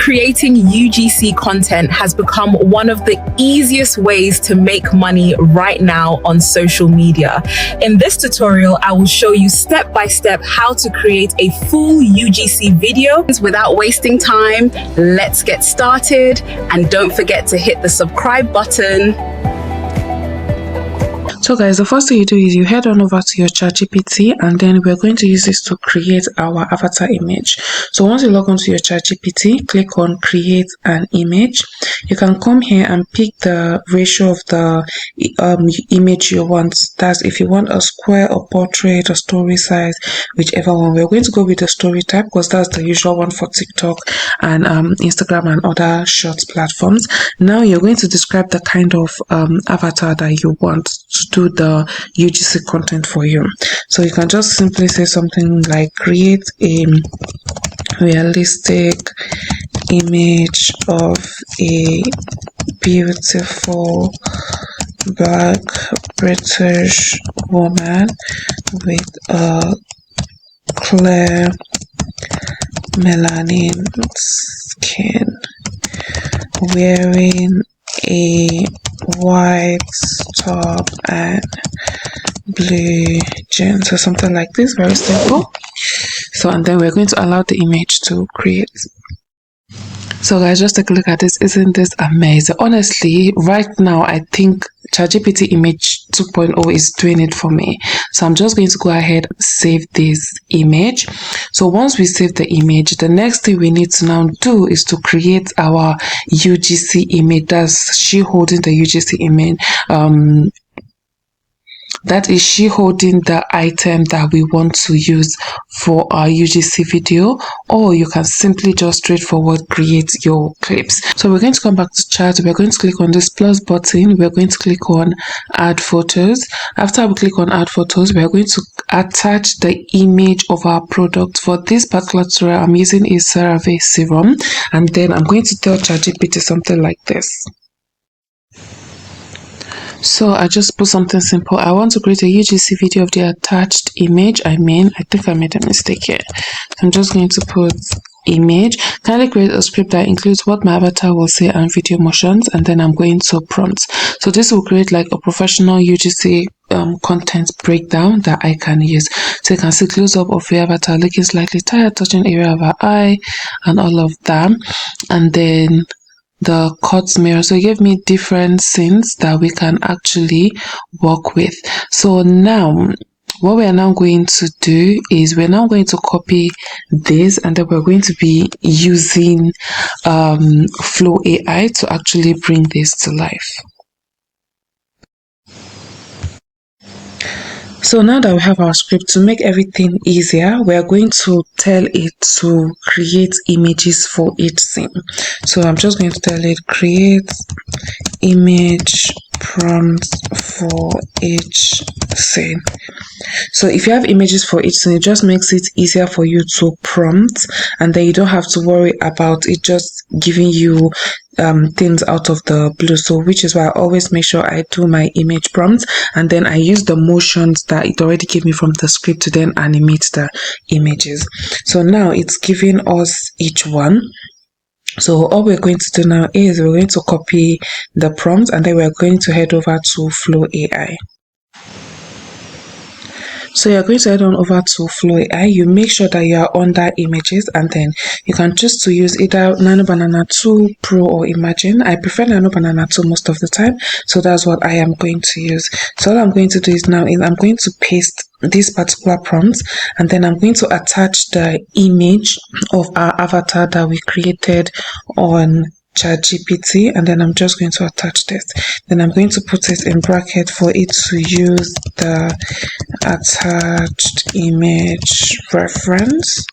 Creating UGC content has become one of the easiest ways to make money right now on social media. In this tutorial, I will show you step by step how to create a full UGC video. Without wasting time, let's get started, and don't forget to hit the subscribe button. So guys, the first thing you do is you head on over to your ChatGPT, and then we're going to use this to create our avatar image. So once you log onto your ChatGPT, click on create an image. You can come here and pick the ratio of the image you want. That's if you want a square or portrait or story size, whichever one. We're going to go with the story type because that's the usual one for TikTok and Instagram and other short platforms. Now you're going to describe the kind of avatar that you want to do the UGC content for you. So you can just simply say something like create a realistic image of a beautiful black British woman with a clear melanin skin, wearing a white top and blue jeans or something like this. Very simple. So, and then we're going to allow the image to create. So guys, just take a look at this. Isn't this amazing? Honestly, right now I think ChatGPT image 2.0 is doing it for me. So I'm just going to go ahead and save this image. So once we save the image, the next thing we need to now do is to create our UGC image. That's she holding the UGC image. That is she holding the item that we want to use for our UGC video, or you can simply just straightforward create your clips. So we're going to come back to chat. We're going to click on this plus button. We're going to click on add photos. After we click on add photos, we're going to attach the image of our product. For this particular tutorial, I'm using a CeraVe serum, and then I'm going to tell ChatGPT something like this. So I just put something simple. I want to create a UGC video of the attached image. I think I made a mistake here. I'm just going to put image. Kindly create a script that includes what my avatar will say and video motions, and then I'm going to prompt. So this will create like a professional UGC content breakdown that I can use. So you can see close up of your avatar looking slightly tired, touching area of her eye and all of that, and then the cut mirror. So it gave me different scenes that we can actually work with. So now what we are now going to do is we're now going to copy this, and then we're going to be using Flow AI to actually bring this to life. So now that we have our script, to make everything easier, we are going to tell it to create images for each scene. So I'm just going to tell it create image prompts for each scene. So if you have images for each scene, it just makes it easier for you to prompt, and then you don't have to worry about it just giving you things out of the blue. So which is why I always make sure I do my image prompts, and then I use the motions that it already gave me from the script to then animate the images. So now it's giving us each one. So all we're going to do now is we're going to copy the prompt, and then we're going to head over to Flow AI. So you're going to head on over to Flow AI. You make sure that you are under images, and then you can choose to use either Nano Banana 2 Pro or Imagine. I prefer Nano Banana 2 most of the time, so that's what I am going to use. So all I'm going to do is now is I'm going to paste this particular prompt, and then I'm going to attach the image of our avatar that we created on ChatGPT, and then I'm just going to attach this. Then I'm going to put it in bracket for it to use the attached image reference,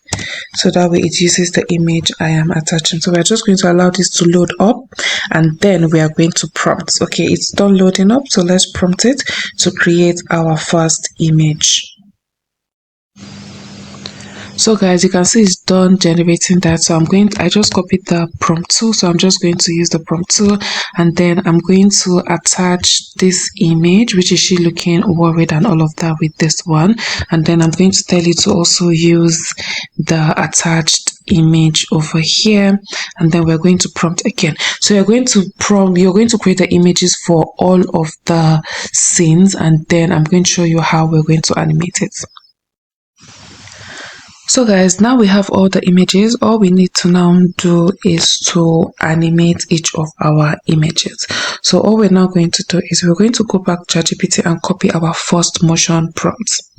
so that way it uses the image I am attaching. So we're just going to allow this to load up, and then we are going to prompt. Okay, it's done loading up, so let's prompt it to create our first image. So guys, you can see it's done generating that. So I just copied the prompt tool, so I'm just going to use the prompt tool, and then I'm going to attach this image, which is she looking worried and all of that, with this one, and then I'm going to tell you to also use the attached image over here, and then we're going to prompt again. So you're going to create the images for all of the scenes, and then I'm going to show you how we're going to animate it. So guys, now we have all the images. All we need to now do is to animate each of our images. So all we're now going to do is we're going to go back to ChatGPT and copy our first motion prompts.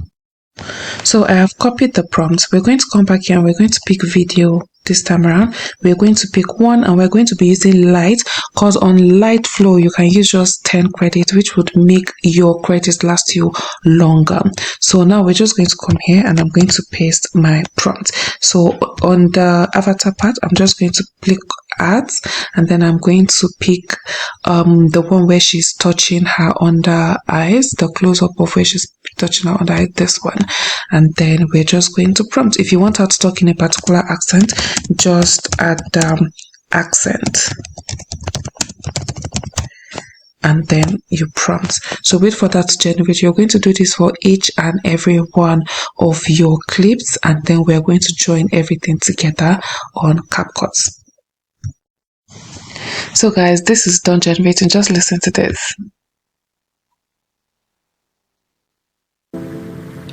So I have copied the prompts. We're going to come back here and we're going to pick video this time around. We're going to pick one and we're going to be using light, because on light flow you can use just 10 credits, which would make your credits last you longer. So now we're just going to come here and I'm going to paste my prompt. So on the avatar part, I'm just going to click ads, and then I'm going to pick the one where she's touching her under eyes, the close-up of where she's touching her under eyes, this one. And then we're just going to prompt. If you want her to talk in a particular accent, just add the accent and then you prompt. So wait for that to generate. You're going to do this for each and every one of your clips, and then we're going to join everything together on CapCut. So guys, this is done generating. Just listen to this.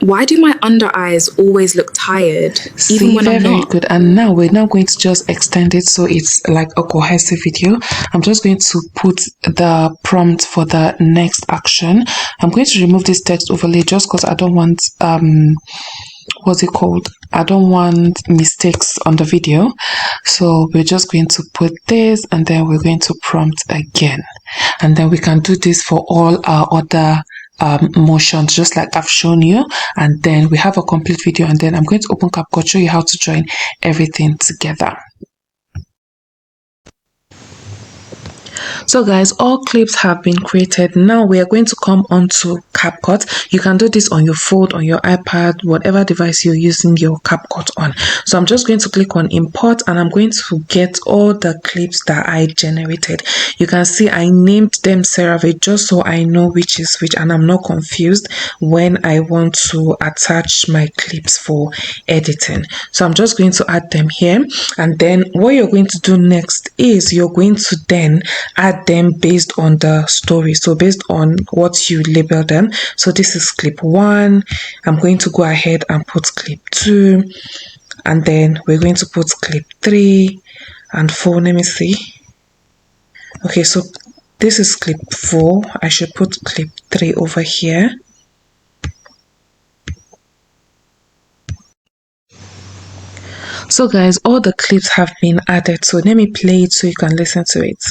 Why do my under eyes always look tired, even when I'm not? Very good. And now we're now going to just extend it so it's like a cohesive video. I'm just going to put the prompt for the next action. I'm going to remove this text overlay just because I don't want what's it called? I don't want mistakes on the video. So we're just going to put this and then we're going to prompt again. And then we can do this for all our other motions, just like I've shown you. And then we have a complete video, and then I'm going to open CapCut, show you how to join everything together. So guys, all clips have been created. Now we are going to come onto CapCut. You can do this on your phone, on your iPad, whatever device you're using your CapCut on. So I'm just going to click on import, and I'm going to get all the clips that I generated. You can see I named them CeraVe just so I know which is which, and I'm not confused when I want to attach my clips for editing. So I'm just going to add them here, and then what you're going to do next is you're going to then add them based on the story, so based on what you label them. So this is clip 1. I'm going to go ahead and put clip 2, and then we're going to put clip 3 and 4. Let me see. Okay, so this is clip 4. I should put clip 3 over here. So guys, all the clips have been added, so let me play it so you can listen to it.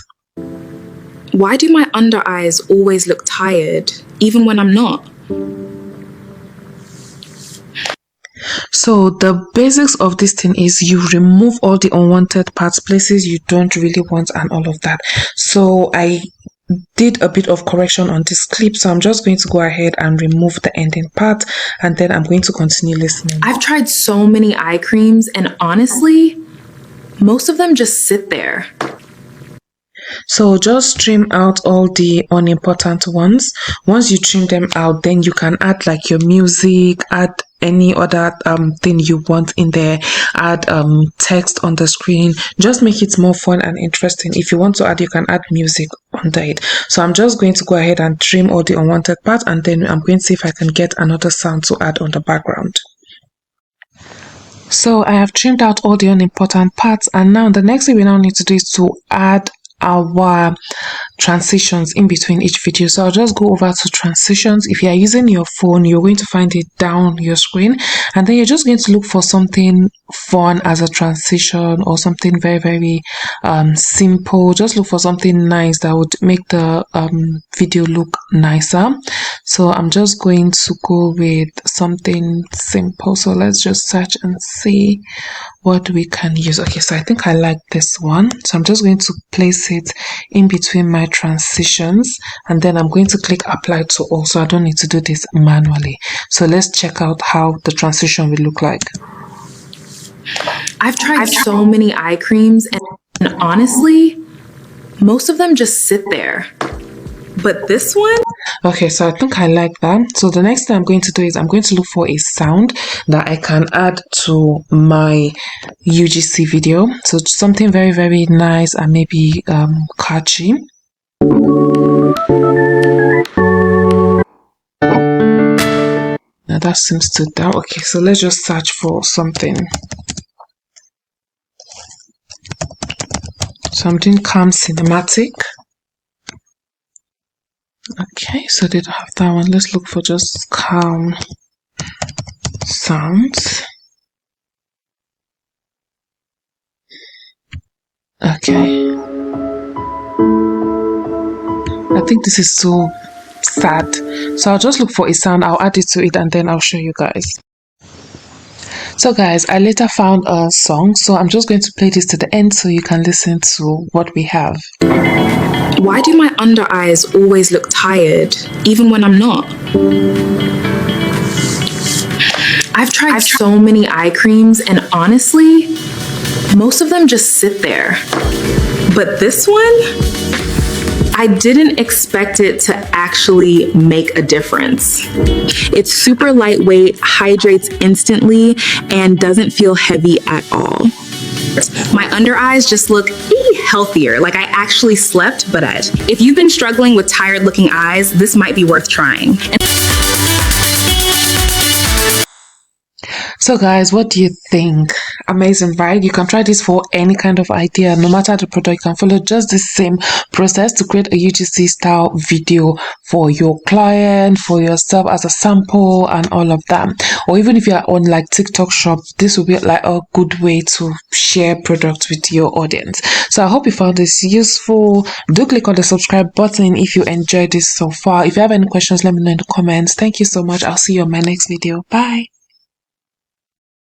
Why do my under eyes always look tired, even when I'm not? So the basics of this thing is you remove all the unwanted parts, places you don't really want, and all of that. So I did a bit of correction on this clip, so I'm just going to go ahead and remove the ending part, and then I'm going to continue listening. I've tried so many eye creams, and honestly, most of them just sit there. So just trim out all the unimportant ones. Once you trim them out, then you can add like your music, add any other thing you want in there, add text on the screen. Just make it more fun and interesting. If you want to add, you can add music under it. So I'm just going to go ahead and trim all the unwanted parts, and then I'm going to see if I can get another sound to add on the background. So I have trimmed out all the unimportant parts, and now the next thing we now need to do is to add our transitions in between each video. So I'll just go over to transitions. If you are using your phone, you're going to find it down your screen, and then you're just going to look for something fun as a transition, or something very simple. Just look for something nice that would make the video look nicer. So I'm just going to go with something simple. So let's just search and see what we can use. Okay, so I think I like this one, so I'm just going to place it in between my transitions, and then I'm going to click apply to all, so I don't need to do this manually. So let's check out how the transition will look like. I've tried so many eye creams, and honestly, most of them just sit there. But this one? Okay, so I think I like that. So the next thing I'm going to do is I'm going to look for a sound that I can add to my UGC video. So something very, very nice and maybe catchy. Now that seems to down. Okay, so let's just search for something calm, cinematic. Okay, so they don't have that one. Let's look for just calm sounds. Okay. I think this is so sad. So I'll just look for a sound, I'll add it to it, and then I'll show you guys. So guys, I later found a song, so I'm just going to play this to the end so you can listen to what we have. Why do my under eyes always look tired, even when I'm not? I've tried so many eye creams, and honestly, most of them just sit there. But this one, I didn't expect it to actually make a difference. It's super lightweight, hydrates instantly, and doesn't feel heavy at all. My under eyes just look healthier, like I actually slept, but if you've been struggling with tired looking eyes, this might be worth trying. So guys, what do you think? Amazing, right? You can try this for any kind of idea, no matter the product. You can follow just the same process to create a UGC style video for your client, for yourself as a sample and all of that. Or even if you are on like TikTok shop, this will be like a good way to share products with your audience. So I hope you found this useful. Do click on the subscribe button if you enjoyed this so far. If you have any questions, let me know in the comments. Thank you so much. I'll see you on my next video. Bye.